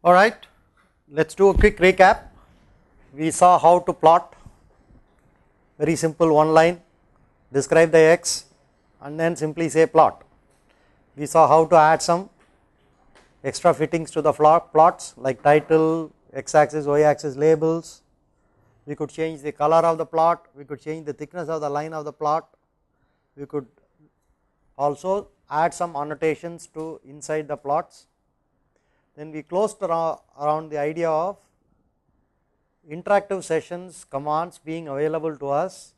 Alright, let us do a quick recap. We saw how to plot, very simple, one line, describe the x and then simply say plot. We saw how to add some extra fittings to the plots like title, x axis, y axis labels. We could change the color of the plot, we could change the thickness of the line of the plot, we could also add some annotations to inside the plots. Then we closed around the idea of interactive sessions, commands being available to us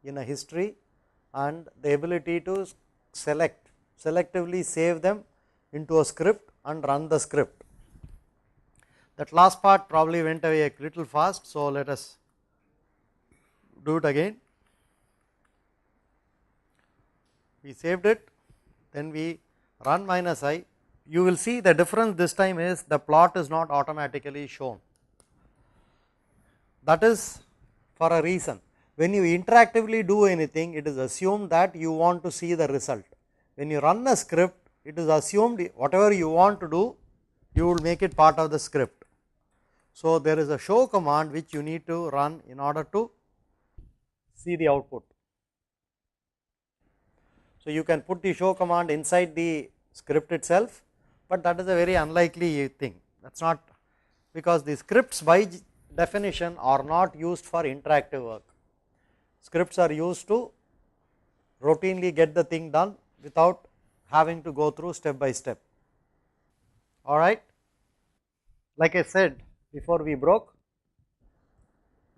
in a history and the ability to selectively save them into a script and run the script. That last part probably went away a little fast, so let us do it again. We saved it, then we run -i. You will see the difference this time is the plot is not automatically shown. That is for a reason. When you interactively do anything, it is assumed that you want to see the result. When you run a script, it is assumed whatever you want to do, you will make it part of the script. So there is a show command which you need to run in order to see the output. So you can put the show command inside the script itself, but that is a very unlikely thing. That is not, because the scripts by definition are not used for interactive work. Scripts are used to routinely get the thing done without having to go through step by step. Alright, like I said before we broke,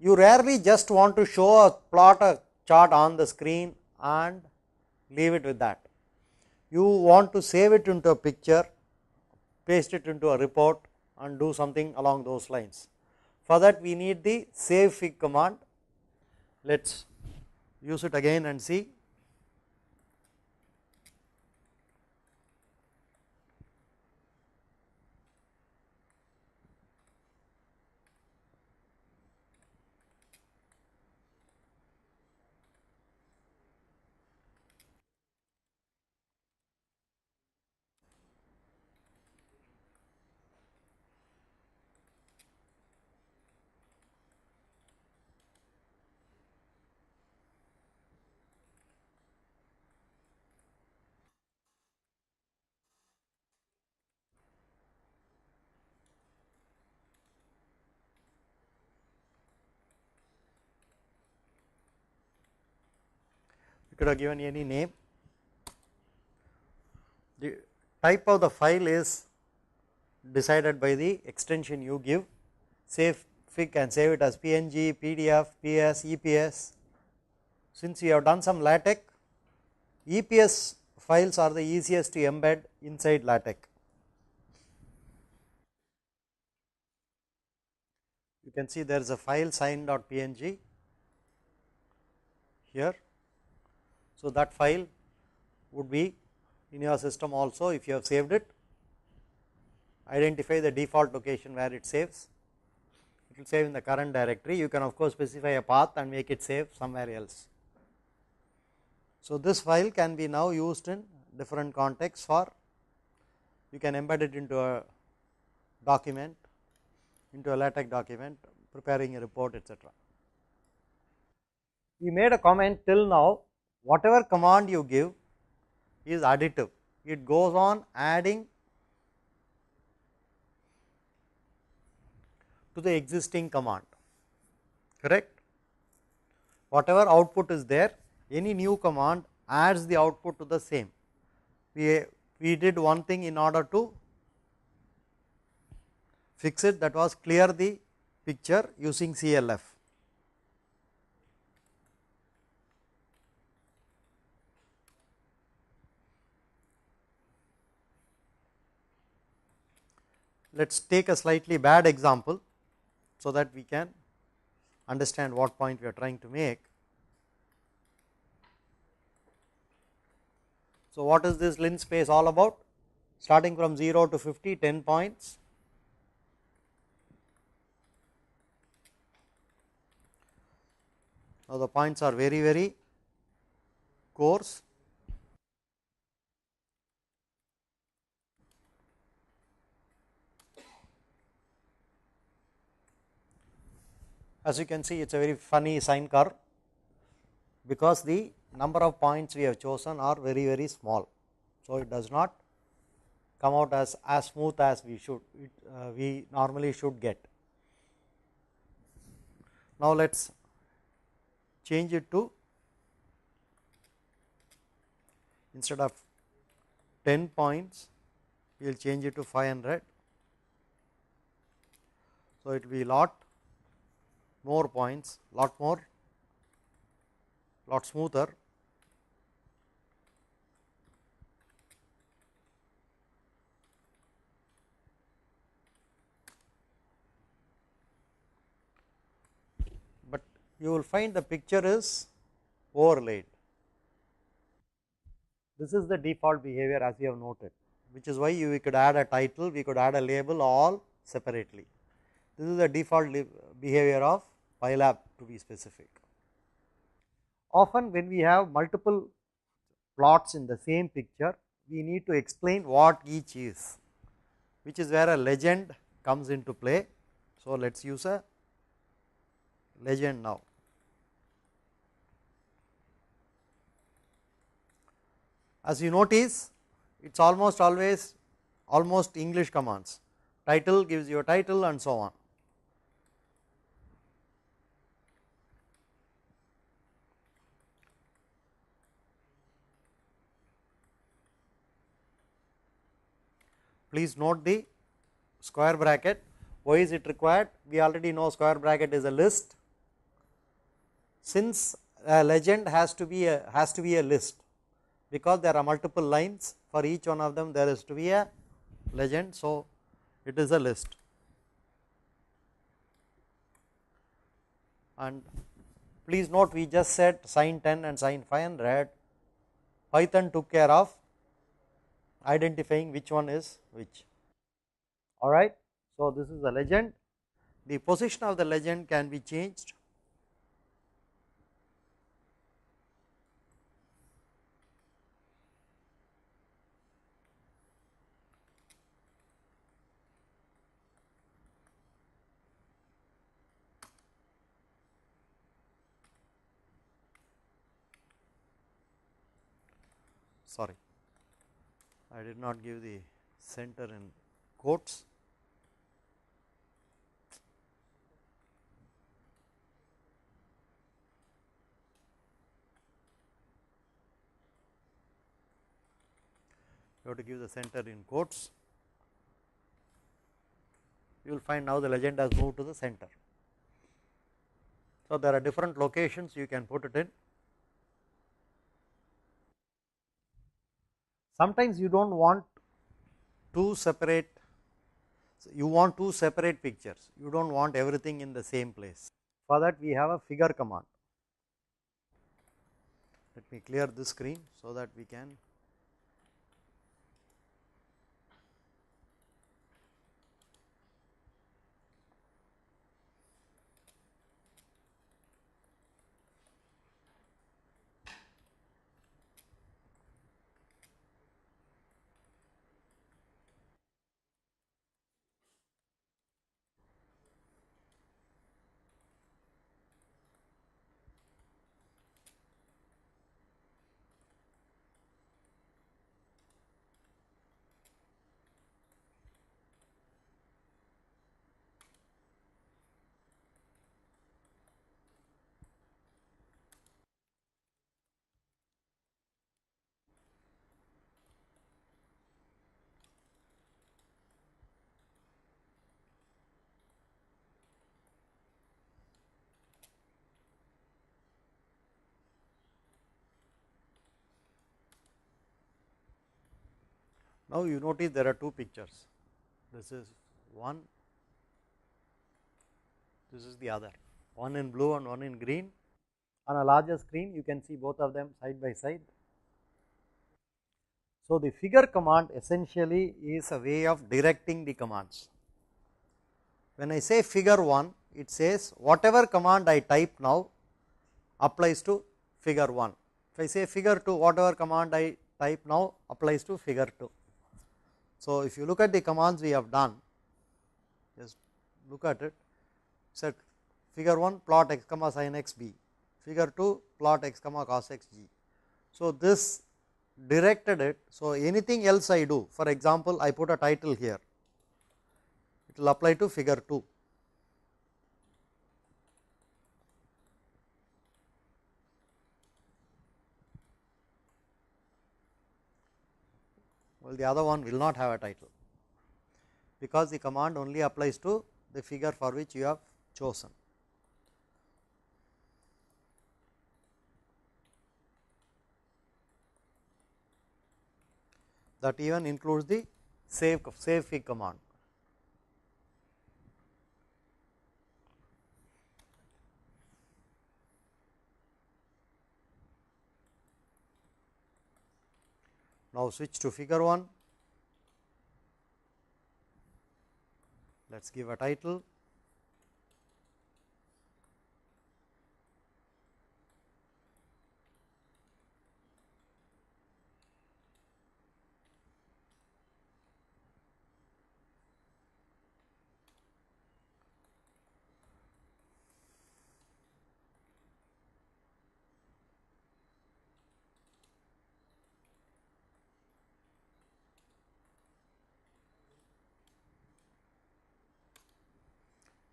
you rarely just want to show a plot, a chart on the screen and leave it with that. You want to save it into a picture, paste it into a report and do something along those lines. For that we need the save fig command. Let us use it again and see. You could have given any name. The type of the file is decided by the extension you give. Save fig can save it as PNG, PDF, PS, EPS. Since we have done some LaTeX, EPS files are the easiest to embed inside LaTeX. You can see there is a file sign.png here. So that file would be in your system also if you have saved it. Identify the default location where it saves. It will save in the current directory. You can of course specify a path and make it save somewhere else. So this file can be now used in different contexts for, you can embed it into a document, into a LaTeX document, preparing a report, etc. We made a comment till now, whatever command you give is additive. It goes on adding to the existing command, correct? Whatever output is there, any new command adds the output to the same. We did one thing in order to fix it, that was clear the picture using CLF. Let us take a slightly bad example so that we can understand what point we are trying to make. So what is this linspace all about? Starting from 0 to 50, 10 points. Now the points are very, very coarse. As you can see, it is a very funny sine curve, because the number of points we have chosen are very very small. So, it does not come out as smooth as we should we normally should get. Now, let us change it to, instead of 10 points, we will change it to 500. So, it will be lot more points, lot smoother. But you will find the picture is overlaid. This is the default behavior, as you have noted, which is why we could add a title, we could add a label all separately. This is the default behavior of PyLab, to be specific. Often when we have multiple plots in the same picture, we need to explain what each is, which is where a legend comes into play. So, let us use a legend now. As you notice, it is almost always almost English commands. Title gives you a title and so on. Please note the square bracket. Why is it required? We already know square bracket is a list. Since a legend has to be a list, because there are multiple lines, for each one of them there is to be a legend. So, it is a list, and please note we just said sin 10 and sin 500. Python took care of identifying which one is which. Alright. So, this is the legend. The position of the legend can be changed. Sorry, I did not give the center in quotes. You have to give the center in quotes. You will find now the legend has moved to the center. So, there are different locations you can put it in. Sometimes you do not want two separate, you want two separate pictures, you do not want everything in the same place. For that we have a figure command. Let me clear this screen so that we can. Now, you notice there are two pictures, this is one, this is the other, one in blue and one in green. On a larger screen you can see both of them side by side. So, the figure command essentially is a way of directing the commands. When I say figure 1, it says whatever command I type now applies to figure 1. If I say figure 2, whatever command I type now applies to figure 2. So, if you look at the commands we have done, just look at it. So, figure 1 plot x comma sin x b, figure 2 plot x comma cos x g. So, this directed it. So, anything else I do, for example, I put a title here, it will apply to figure 2. Well, the other one will not have a title, because the command only applies to the figure for which you have chosen. That even includes the save fig command. Now, switch to figure 1, let us give a title.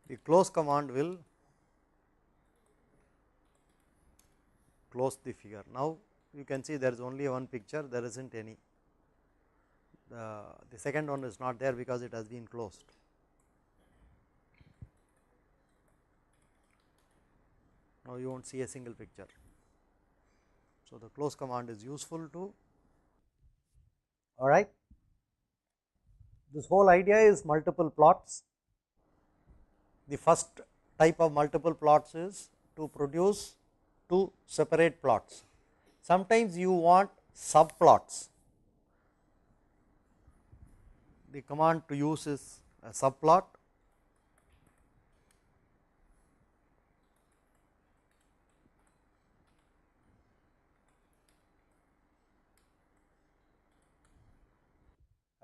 The close command will close the figure. Now, you can see there is only one picture, there is not any. The second one is not there because it has been closed. Now, you will not see a single picture. So, the close command is useful too. All right. This whole idea is multiple plots. The first type of multiple plots is to produce two separate plots. Sometimes you want subplots. The command to use is a subplot.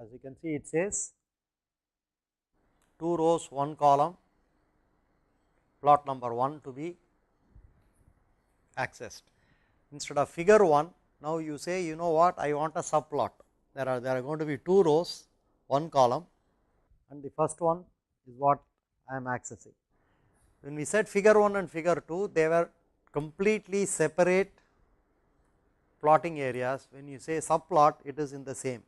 As you can see, it says 2 rows 1 column, plot number 1 to be accessed. Instead of figure 1, now you say, you know what, I want a subplot. There are going to be 2 rows 1 column, and the first one is what I am accessing. When we said figure 1 and figure 2, they were completely separate plotting areas. When you say subplot, it is in the same.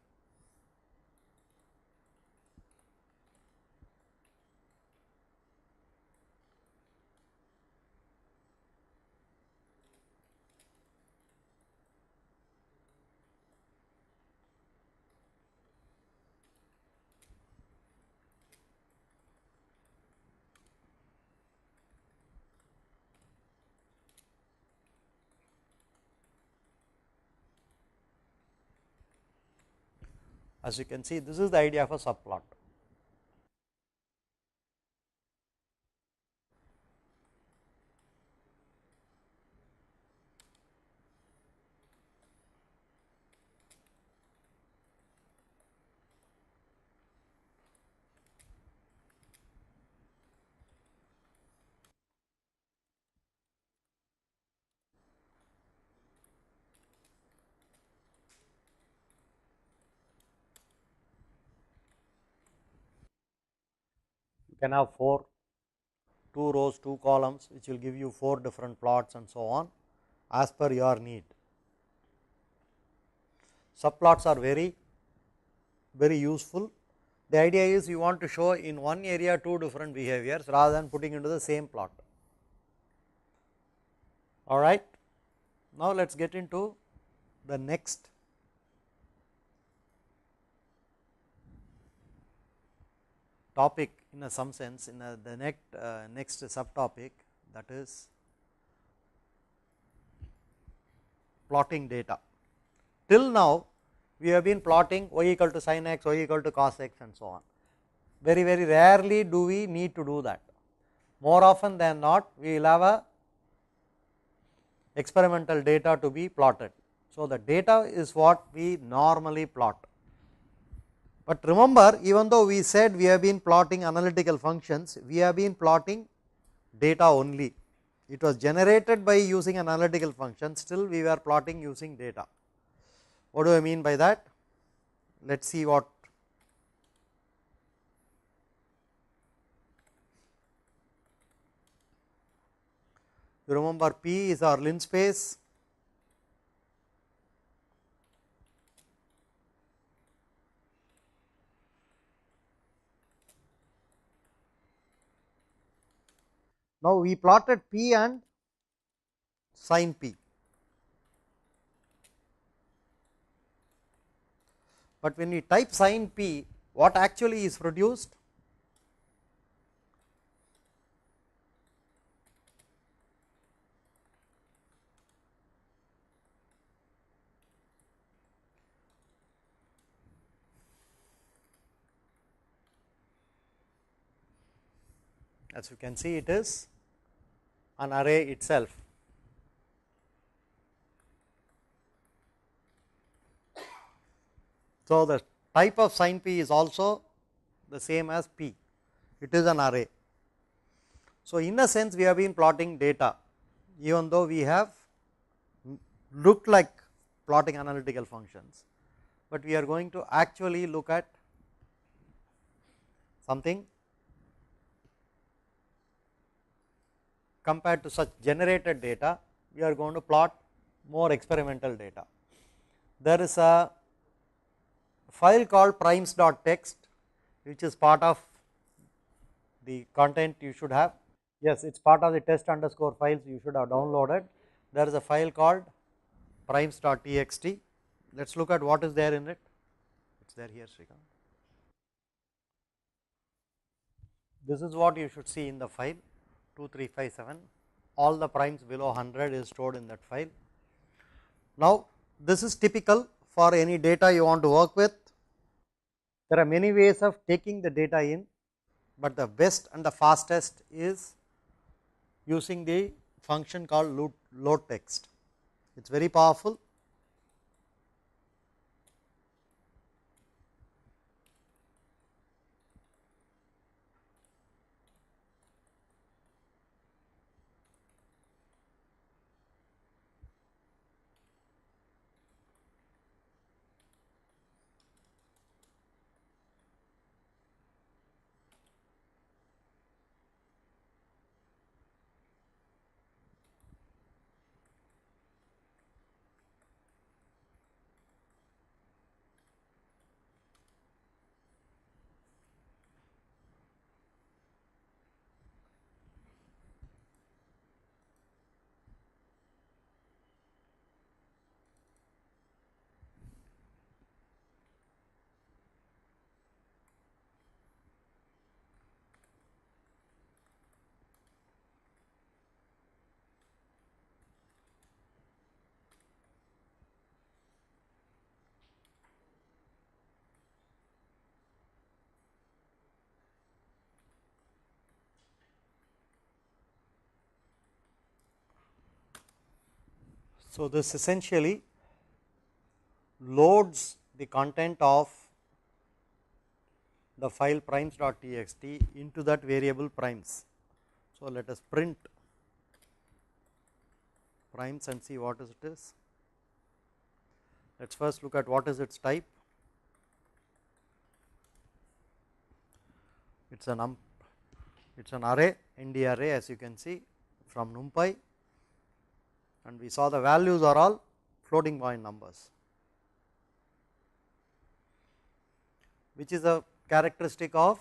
As you can see, this is the idea of a subplot. You can have 2 rows, 2 columns, which will give you 4 different plots and so on as per your need. Subplots are very useful. The idea is you want to show in one area 2 different behaviors rather than putting into the same plot. All right. Now, let us get into the next topic in some sense, in the next subtopic, that is plotting data. Till now we have been plotting y equal to sin x, y equal to cos x and so on. Very rarely do we need to do that. More often than not, we will have a experimental data to be plotted. So, the data is what we normally plot. But remember, even though we said we have been plotting analytical functions, we have been plotting data only. It was generated by using an analytical function, still we were plotting using data. What do I mean by that? Let us see what. You remember P is our linspace, now we plotted P and sin P, but when we type sin P, what actually is produced? As you can see, it is an array itself. So, the type of sin P is also the same as P, it is an array. So, in a sense we have been plotting data, even though we have looked like plotting analytical functions, but we are going to actually look at something compared to such generated data. We are going to plot more experimental data. There is a file called primes.txt, which is part of the content you should have. Yes, it is part of the test underscore files you should have downloaded. There is a file called primes.txt. Let us look at what is there in it. It is there here, Srikanth. This is what you should see in the file 2357. All the primes below 100 is stored in that file. Now, this is typical for any data you want to work with. There are many ways of taking the data in, but the best and the fastest is using the function called load text. It is very powerful. So, this essentially loads the content of the file primes.txt into that variable primes. So, let us print primes and see what is it is. Let us first look at what is its type. It is an array, ND array, as you can see from NumPy, and we saw the values are all floating point numbers, which is a characteristic of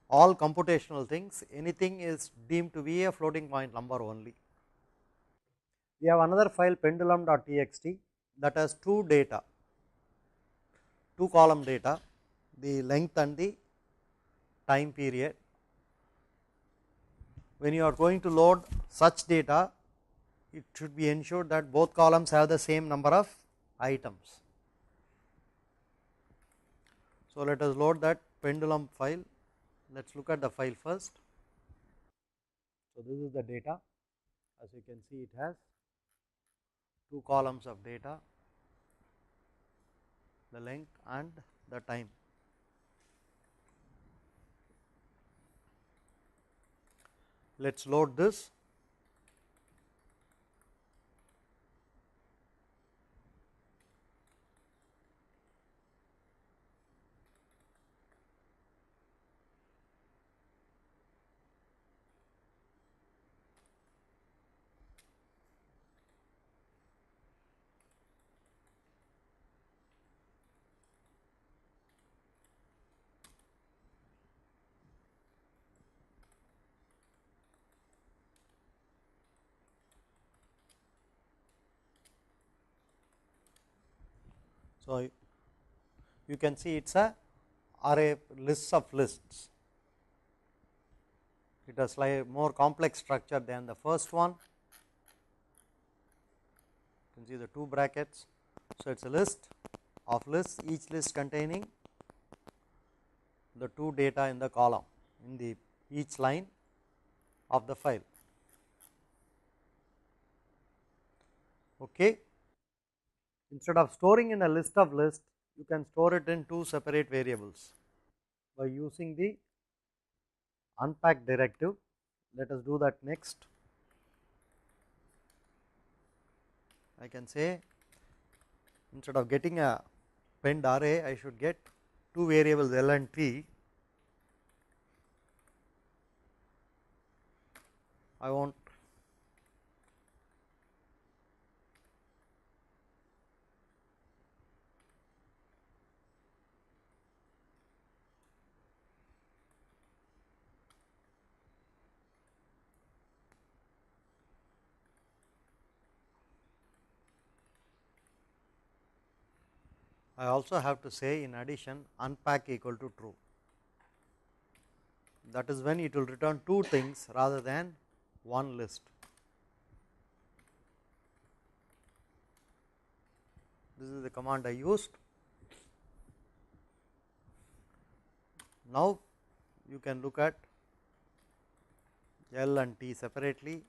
all computational things. Anything is deemed to be a floating point number only. We have another file pendulum.txt that has two data, two column data, the length and the time period. When you are going to load such data, it should be ensured that both columns have the same number of items. So, let us load that pendulum file. Let us look at the file first. So, this is the data. As you can see, it has two columns of data, the length and the time. Let us load this. So, you can see it is a array lists of lists. It has like more complex structure than the first one. You can see the two brackets. So, it is a list of lists, each list containing the two data in the column in the each line of the file. Okay. Instead of storing in a list of lists, you can store it in two separate variables by using the unpack directive. Let us do that next. I can say instead of getting a pend array, I should get two variables L and T. I want I also have to say in addition unpack equal to true. That is when it will return two things rather than one list. This is the command I used. Now, you can look at L and T separately.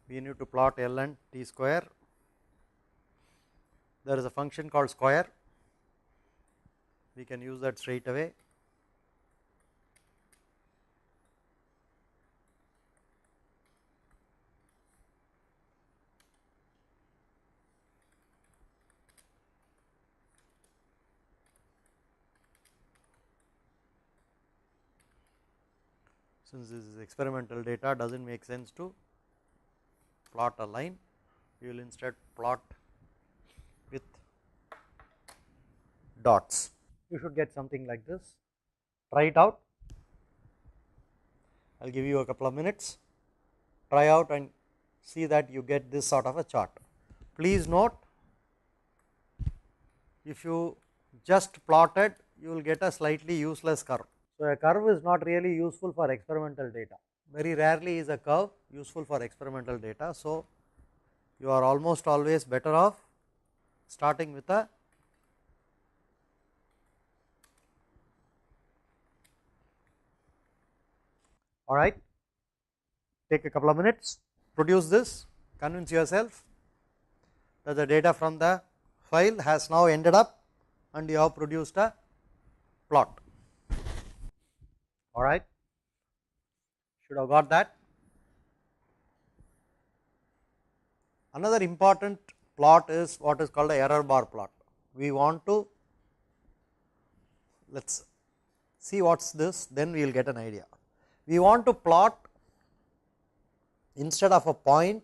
We need to plot L and T square. There is a function called square. We can use that straight away. Since this is experimental data, does not make sense to plot a line. We will instead plot with dots. You should get something like this. Try it out. I will give you a couple of minutes. Try out and see that you get this sort of a chart. Please note, if you just plotted, you will get a slightly useless curve. So, a curve is not really useful for experimental data. Very rarely is a curve useful for experimental data. So, you are almost always better off starting with a alright. Take a couple of minutes, produce this, convince yourself that the data from the file has now ended up and you have produced a plot. Alright, should have got that. Another important plot is what is called a error bar plot. We want to, let us see what is this, then we will get an idea. We want to plot instead of a point,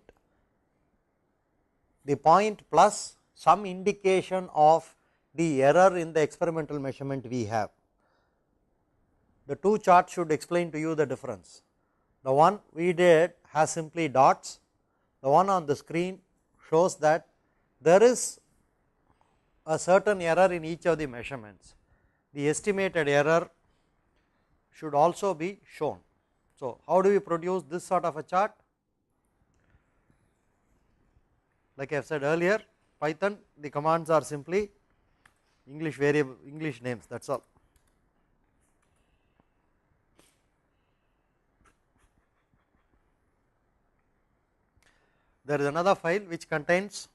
the point plus some indication of the error in the experimental measurement we have. The two charts should explain to you the difference. The one we did has simply dots, the one on the screen shows that there is a certain error in each of the measurements. The estimated error should also be shown. So, how do we produce this sort of a chart? Like I have said earlier, Python, the commands are simply English variable, English names, that is all. There is another file which contains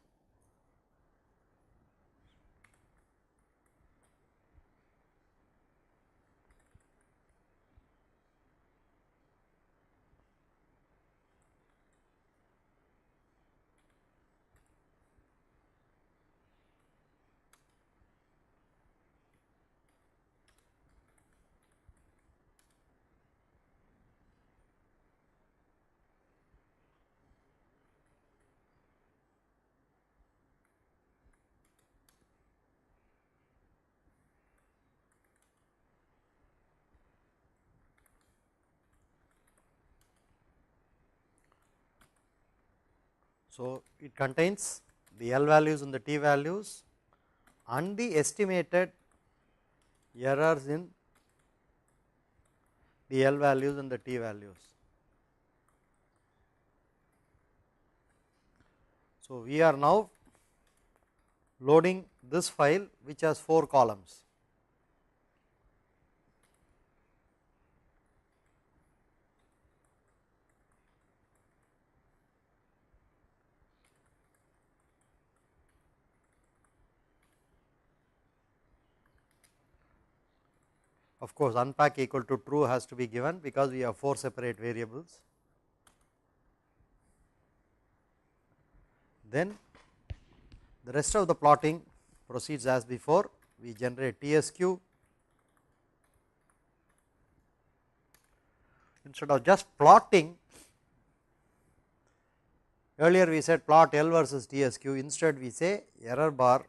so it contains the L values and the T values and the estimated errors in the L values and the T values. So, we are now loading this file which has 4 columns. Of course, unpack equal to true has to be given because we have 4 separate variables. Then the rest of the plotting proceeds as before. We generate TSQ. Instead of just plotting, earlier we said plot L versus TSQ, instead we say error bar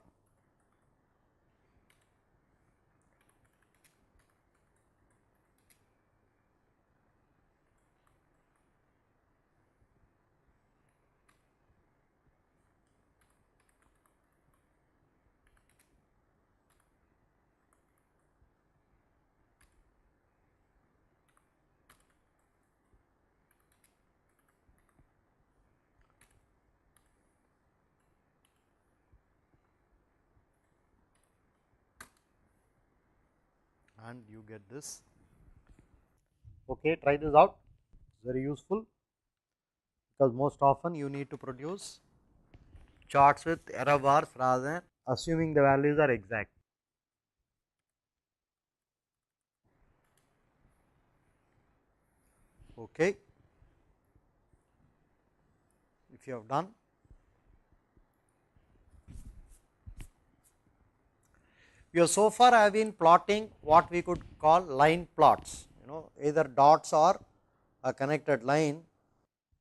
and you get this. Okay, try this out, very useful because most often you need to produce charts with error bars rather than assuming the values are exact. Okay, if you have done, we have so far have been plotting what we could call line plots, either dots or a connected line,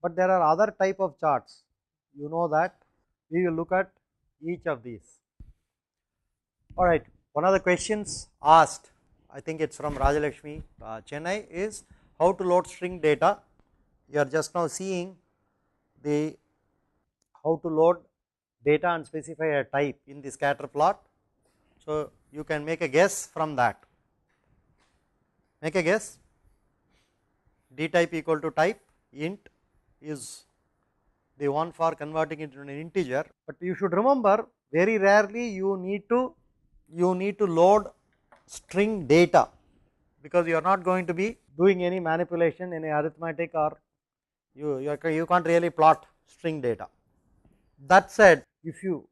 but there are other type of charts, that we will look at each of these. Alright, one of the questions asked, I think it is from Rajalakshmi Chennai, is how to load string data. You are just now seeing the how to load data and specify a type in the scatter plot. So, you can make a guess from that, make a guess. D type equal to type, int is the one for converting it into an integer, but you should remember very rarely you need to load string data because you are not going to be doing any manipulation, any arithmetic, or you can't really plot string data. That said, if you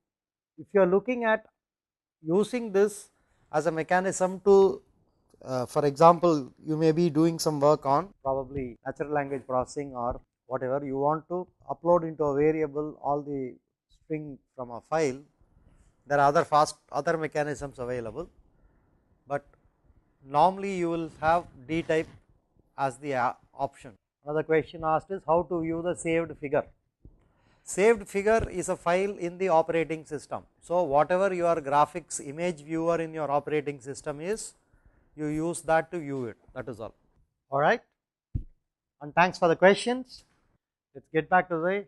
are looking at using this as a mechanism to for example, you may be doing some work on probably natural language processing or whatever, you want to upload into a variable all the string from a file, there are other mechanisms available, but normally you will have D type as the option. Another question asked is how to view the saved figure. Saved figure is a file in the operating system. So, whatever your graphics image viewer in your operating system is, you use that to view it, that is all. Alright, and thanks for the questions. Let us get back to the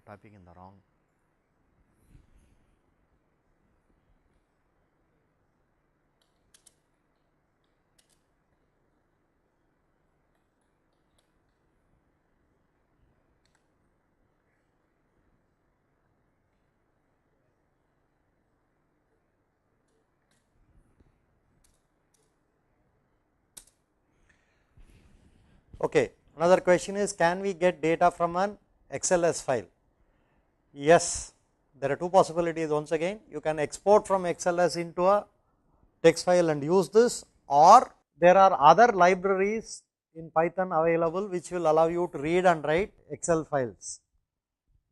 typing in the wrong. Okay. Another question is, can we get data from an XLS file? Yes, there are two possibilities. Once again, you can export from XLS into a text file and use this, or there are other libraries in Python available which will allow you to read and write Excel files.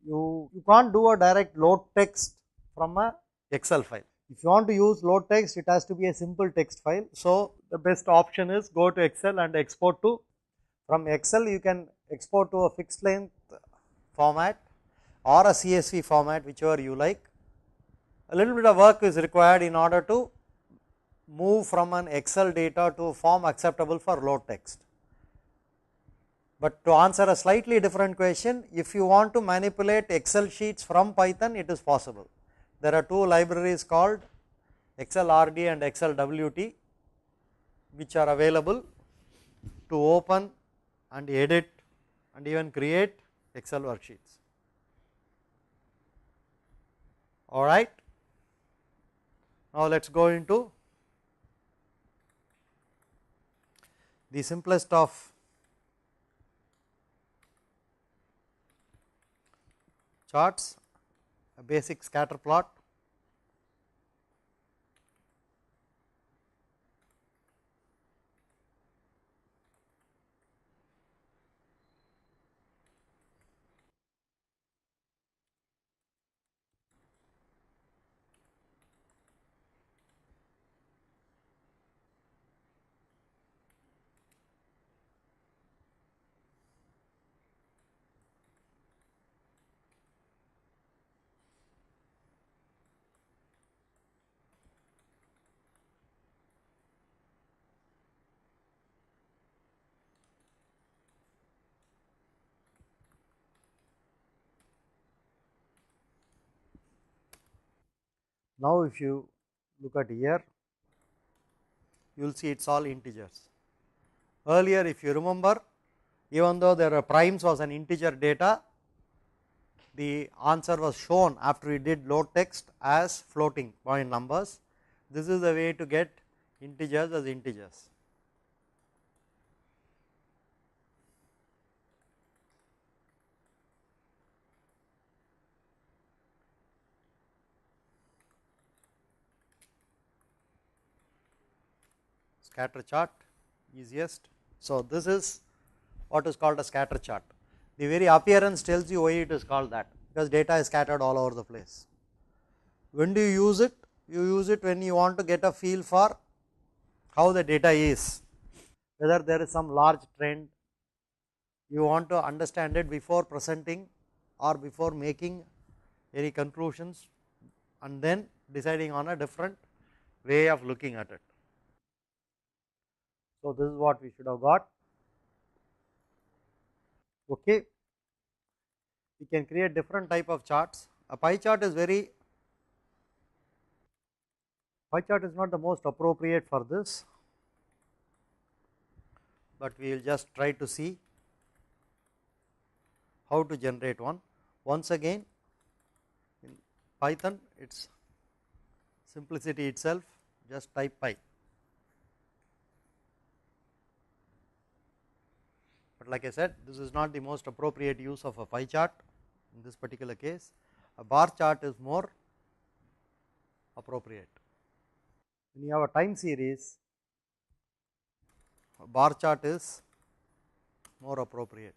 You can't do a direct load text from a Excel file. If you want to use load text, it has to be a simple text file. So the best option is go to Excel and export to. From Excel you can export to a fixed length format or a CSV format, whichever you like. A little bit of work is required in order to move from an Excel data to a form acceptable for load text. But to answer a slightly different question, if you want to manipulate Excel sheets from Python, it is possible. There are two libraries called XLRD and XLWT, which are available to open and edit and even create Excel worksheets. All right. Now let us go into the simplest of charts, a basic scatter plot. Now if you look at here, you will see it is all integers. Earlier, if you remember, even though there are primes was an integer data, the answer was shown after we did load text as floating point numbers. This is the way to get integers as integers. Scatter chart, easiest. So this is what is called a scatter chart. The very appearance tells you why it is called that, because data is scattered all over the place. When do you use it? You use it when you want to get a feel for how the data is, whether there is some large trend, you want to understand it before presenting or before making any conclusions, and then deciding on a different way of looking at it. So this is what we should have got. Okay, we can create different type of charts. A pie chart is not the most appropriate for this, but we will just try to see how to generate one. Once again, in Python, its simplicity itself, just type pi. But like I said, this is not the most appropriate use of a pie chart in this particular case. A bar chart is more appropriate. When you have a time series, a bar chart is more appropriate.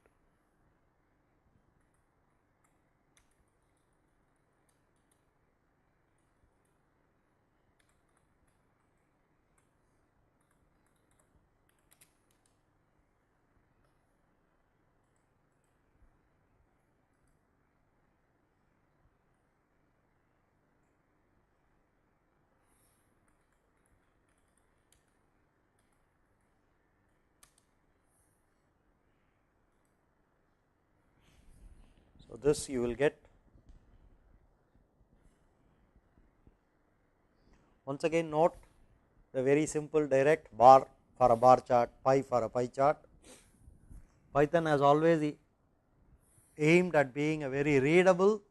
So this you will get. Once again, note the very simple direct bar for a bar chart, pi for a pie chart. Python has always aimed at being a very readable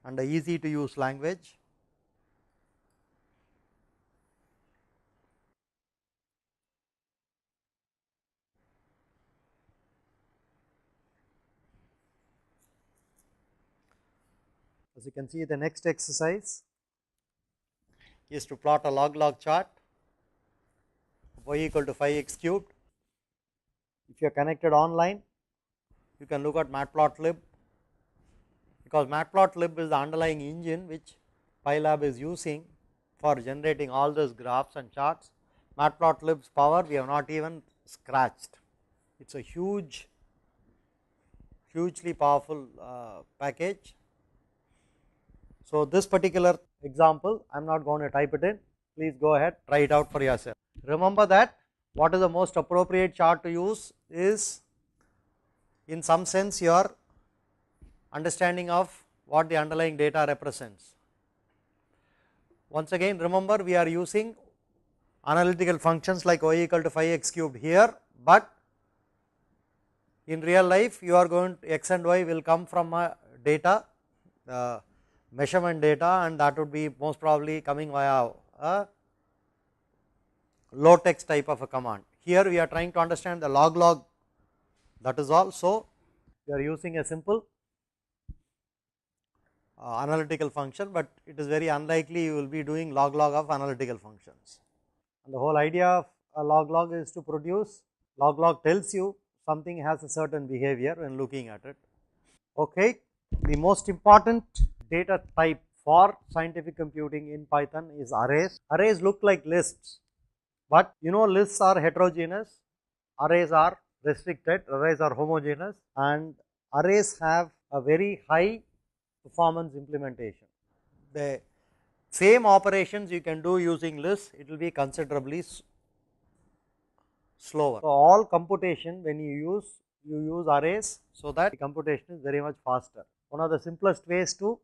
and a easy to use language. As you can see, the next exercise is to plot a log-log chart of y equal to 5x cubed. If you are connected online, you can look at matplotlib, because matplotlib is the underlying engine which Pylab is using for generating all those graphs and charts. Matplotlib's power we have not even scratched. It is a hugely powerful package. So, this particular example I am not going to type it in, please go ahead, try it out for yourself. Remember that what is the most appropriate chart to use is in some sense your understanding of what the underlying data represents. Once again, remember we are using analytical functions like y equal to 5x cubed here, but in real life you are going to x and y will come from a data measurement data, and that would be most probably coming via a low text type of a command. Here we are trying to understand the log, that is all. So, we are using a simple analytical function, but it is very unlikely you will be doing log of analytical functions. And the whole idea of a log is to produce, log tells you something has a certain behavior when looking at it. Okay. The most important data type for scientific computing in Python is arrays. Arrays look like lists, but you know lists are heterogeneous, arrays are restricted, arrays are homogeneous, and arrays have a very high performance implementation. The same operations you can do using lists, it will be considerably slower. So, all computation when you use arrays, so that the computation is very much faster. One of the simplest ways to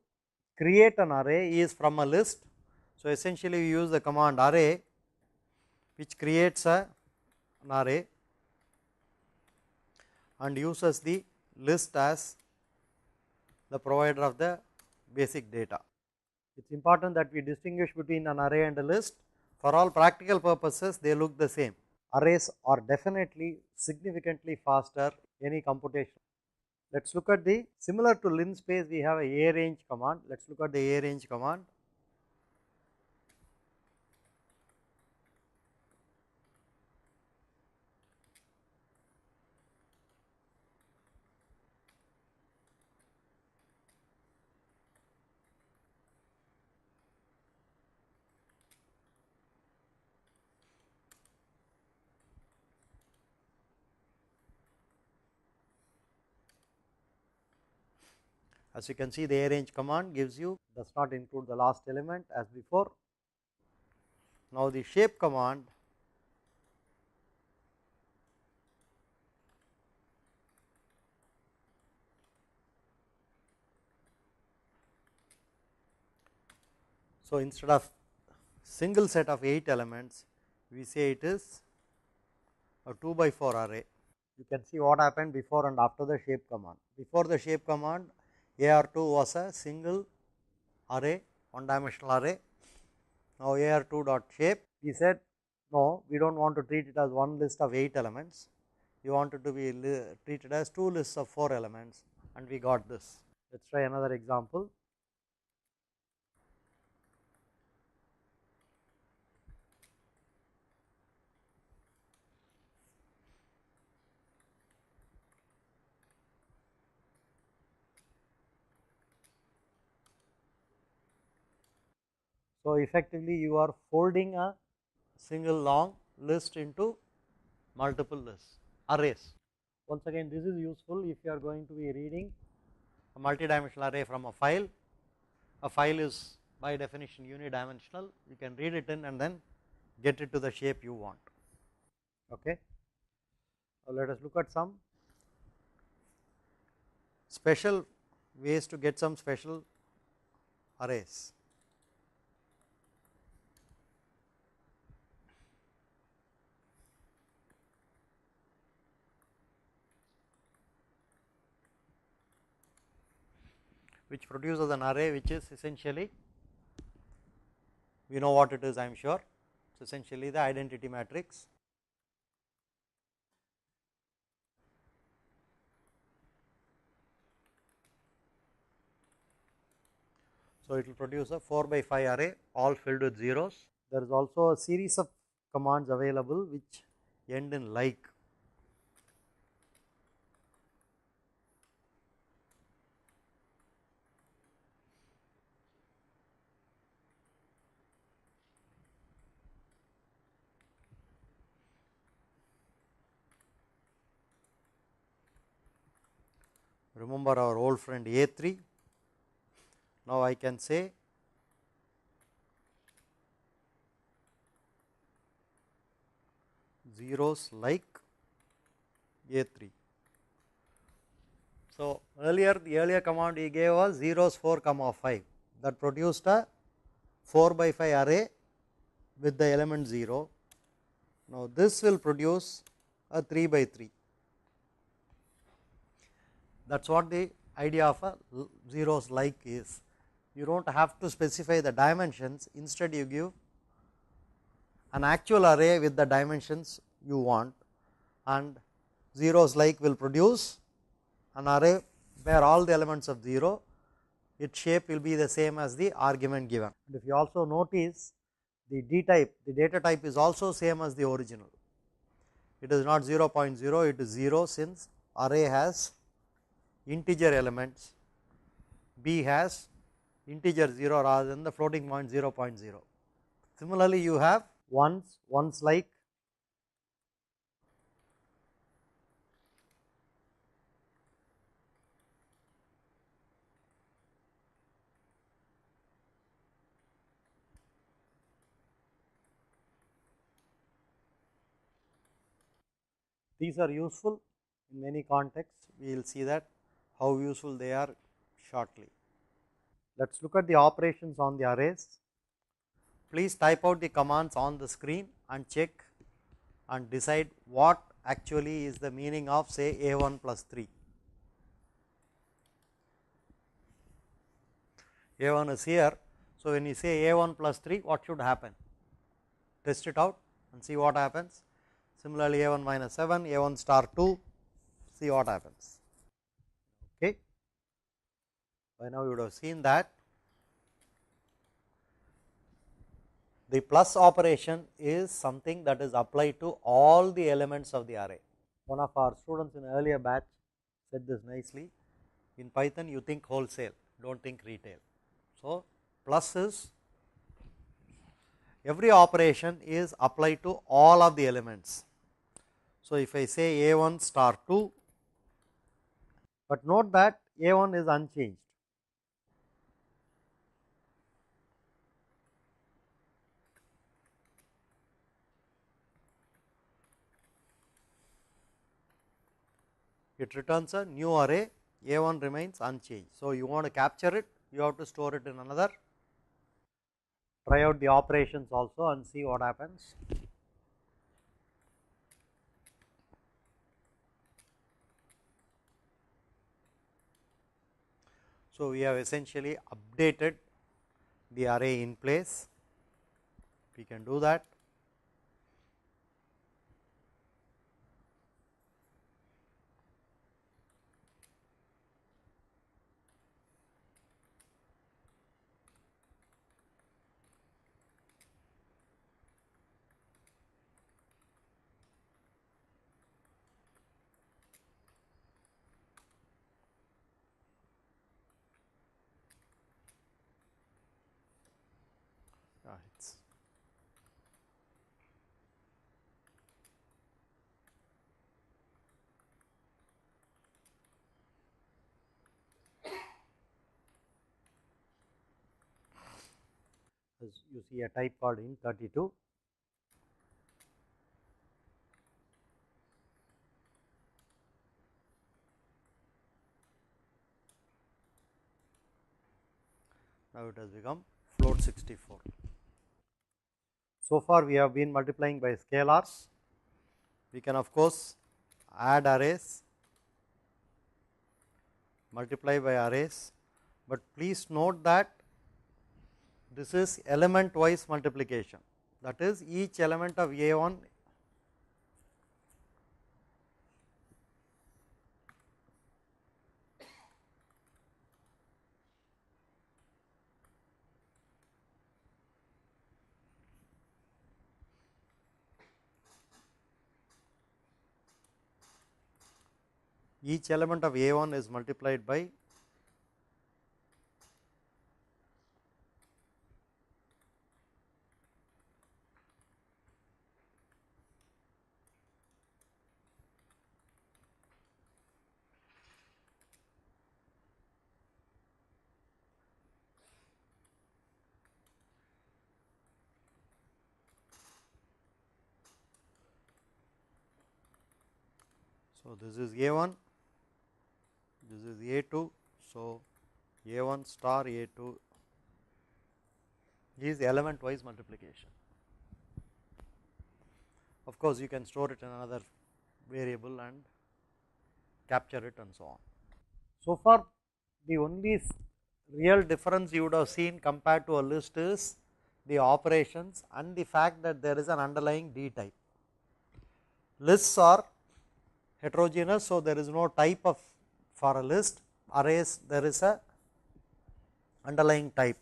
create an array is from a list. So, essentially we use the command array which creates an array and uses the list as the provider of the basic data. It is important that we distinguish between an array and a list. For all practical purposes they look the same. Arrays are definitely significantly faster any computation. Let us look at the similar to linspace, we have a range command. Let us look at the range command. As you can see, the arrange command gives you, does not include the last element as before. Now, the shape command so instead of single set of 8 elements, we say it is a 2 by 4 array. You can see what happened before and after the shape command. Before the shape command, AR2 was a single array, one dimensional array. Now, AR2 dot shape, we said no, we do not want to treat it as one list of 8 elements, we want it to be treated as 2 lists of 4 elements, and we got this. Let us try another example. So, effectively you are folding a single long list into multiple lists, arrays. Once again, this is useful if you are going to be reading a multidimensional array from a file. A file is by definition unidimensional, you can read it in and then get it to the shape you want. Okay. Now, let us look at some special ways to get some special arrays. Which produces an array which is essentially, we know what it is, I am sure, it is essentially the identity matrix. So, it will produce a 4 by 5 array all filled with zeros. There is also a series of commands available which end in like. Remember our old friend A3. Now, I can say zeros like A3. So, the earlier command he gave was zeros 4 comma 5, that produced a 4 by 5 array with the element 0. Now, this will produce a 3 by 3. That is what the idea of a zeros like is. You do not have to specify the dimensions, instead you give an actual array with the dimensions you want, and zeros like will produce an array where all the elements of 0, its shape will be the same as the argument given. And if you also notice, the D type, the data type is also same as the original. It is not 0.0, it is 0, since array has integer elements, B has integer 0 rather than the floating point 0.0. Similarly, you have ones like these are useful in many contexts. We will see that how useful they are shortly. Let us look at the operations on the arrays. Please type out the commands on the screen and check and decide what actually is the meaning of, say, A1 plus 3. A1 is here. So, when you say A1 plus 3, what should happen? Test it out and see what happens. Similarly, A1 minus 7, A1 star 2, see what happens. Okay. By now, you would have seen that the plus operation is something that is applied to all the elements of the array. One of our students in earlier batch said this nicely. In Python, you think wholesale, do not think retail. So, plus is every operation is applied to all of the elements. So, if I say A1 star 2, but note that A1 is unchanged. It returns a new array, A1 remains unchanged. So, you want to capture it, you have to store it in another. Try out the operations also and see what happens. So, we have essentially updated the array in place. We can do that. You see a type called int32. Now, it has become float 64. So far, we have been multiplying by scalars. We can of course add arrays, multiply by arrays, but please note that this is element wise multiplication. That is, each element of A1 each element of A1 is multiplied by so this is A1, this is A2. So, A1 star A2 is element wise multiplication. Of course, you can store it in another variable and capture it and so on. So far, the only real difference you would have seen compared to a list is the operations and the fact that there is an underlying D type. Lists are heterogeneous, so there is no type of for a list. Arrays, there is a underlying type.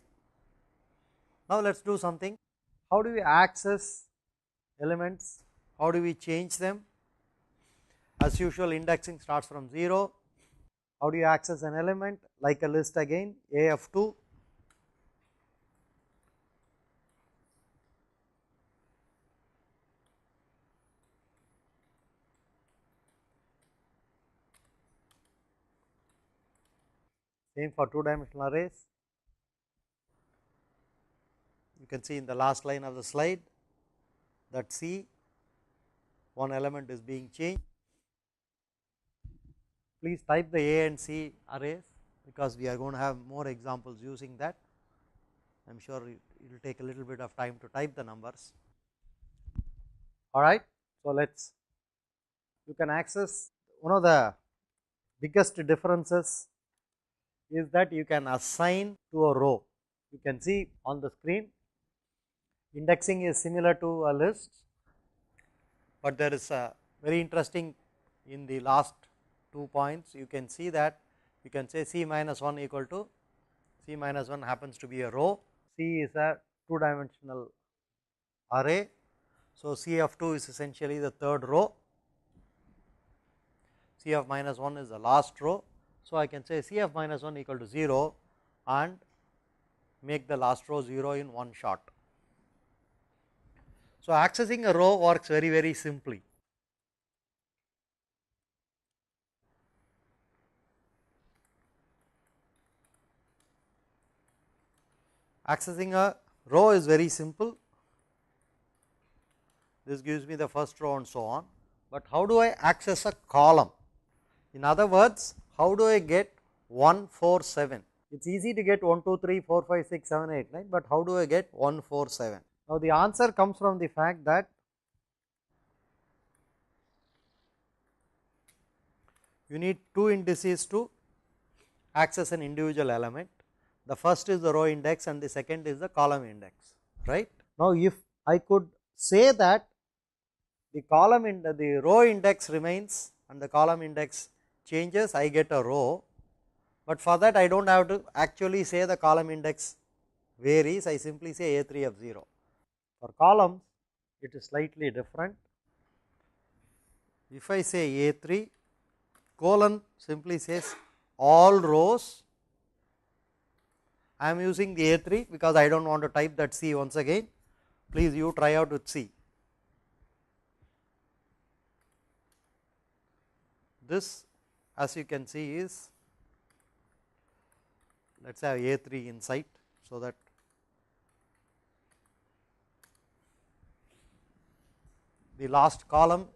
Now let us do something. How do we access elements? How do we change them? As usual, indexing starts from 0. How do you access an element? Like a list again, AF2. Same for 2-dimensional arrays. You can see in the last line of the slide that C, one element is being changed. Please type the A and C arrays, because we are going to have more examples using that. I am sure it will take a little bit of time to type the numbers. Alright, so you can access. One of the biggest differences is that you can assign to a row. You can see on the screen, indexing is similar to a list, but there is a very interesting in the last 2 points. You can see that you can say C minus 1 equal to C minus 1 happens to be a row. C is a 2-dimensional array. So, C of 2 is essentially the third row, C of minus 1 is the last row. So, I can say C of minus 1 equal to 0 and make the last row 0 in one shot. So, accessing a row works very simply. Accessing a row is very simple. This gives me the first row and so on, but how do I access a column? In other words, how do I get 1, 4, 7? It is easy to get 1, 2, 3, 4, 5, 6, 7, 8, 9, but how do I get 1, 4, 7? Now, the answer comes from the fact that you need 2 indices to access an individual element. The first is the row index and the second is the column index, right. Now, if I could say that the column in the row index remains and the column index changes, I get a row, but for that I do not have to actually say the column index varies, I simply say A3 of 0. For columns it is slightly different. If I say A3 colon simply says all rows, I am using the A3 because I do not want to type that C once again. Please you try out with C. This, as you can see, is, let us have A3 inside, so that the last column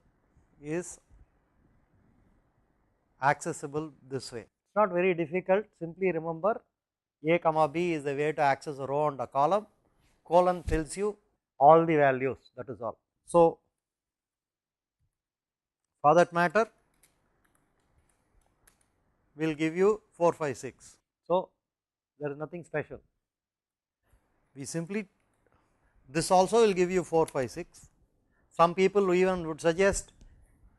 is accessible this way. It is not very difficult, simply remember A comma B is the way to access a row and a column, colon tells you all the values, that is all. So, for that matter we will give you 4, 5, 6. So, there is nothing special, we simply, this also will give you 4, 5, 6. Some people even would suggest,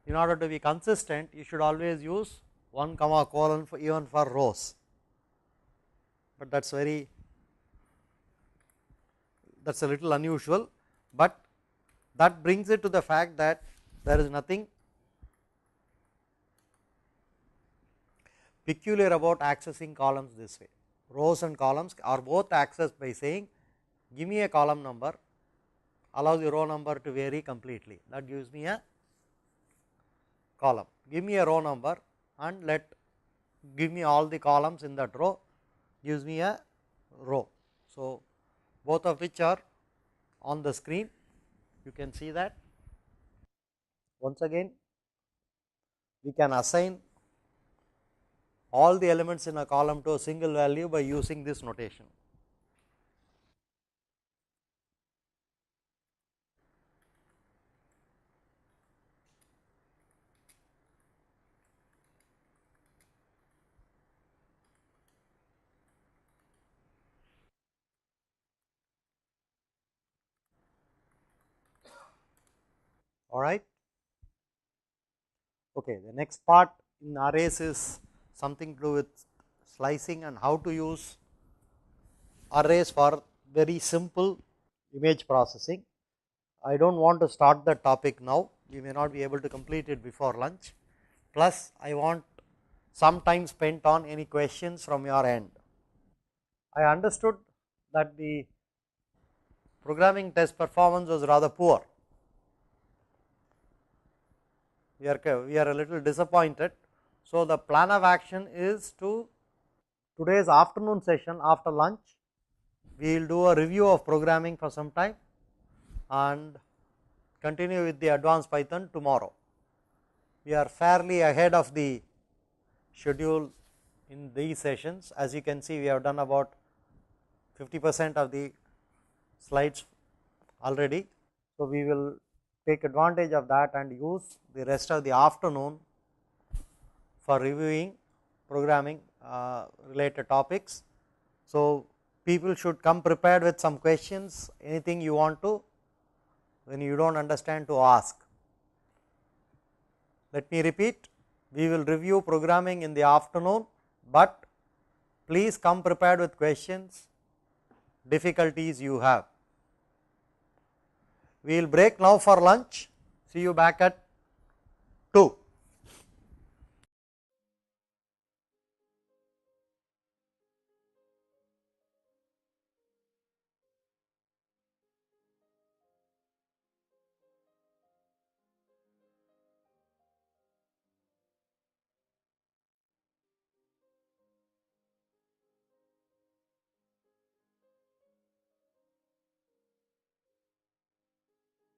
in order to be consistent, you should always use 1 comma colon for even for rows, but that is a little unusual, but that brings it to the fact that there is nothing peculiar about accessing columns this way. Rows and columns are both accessed by saying give me a column number, allow the row number to vary completely, that gives me a column. Give me a row number and give me all the columns in that row, gives me a row. So, both of which are on the screen, you can see that. Once again, we can assign all the elements in a column to a single value by using this notation. All right. Okay, the next part in arrays is something to do with slicing and how to use arrays for very simple image processing. I do not want to start the topic now, we may not be able to complete it before lunch, plus I want some time spent on any questions from your end. I understood that the programming test performance was rather poor. We are a little disappointed. So, the plan of action is to today's afternoon session after lunch, we will do a review of programming for some time and continue with the advanced Python tomorrow. We are fairly ahead of the schedule in these sessions. As you can see, we have done about 50% of the slides already. So, we will take advantage of that and use the rest of the afternoon for reviewing programming related topics. So, people should come prepared with some questions, anything you want to, when you do not understand, to ask. Let me repeat, we will review programming in the afternoon, but please come prepared with questions, difficulties you have. We will break now for lunch, see you back at 2.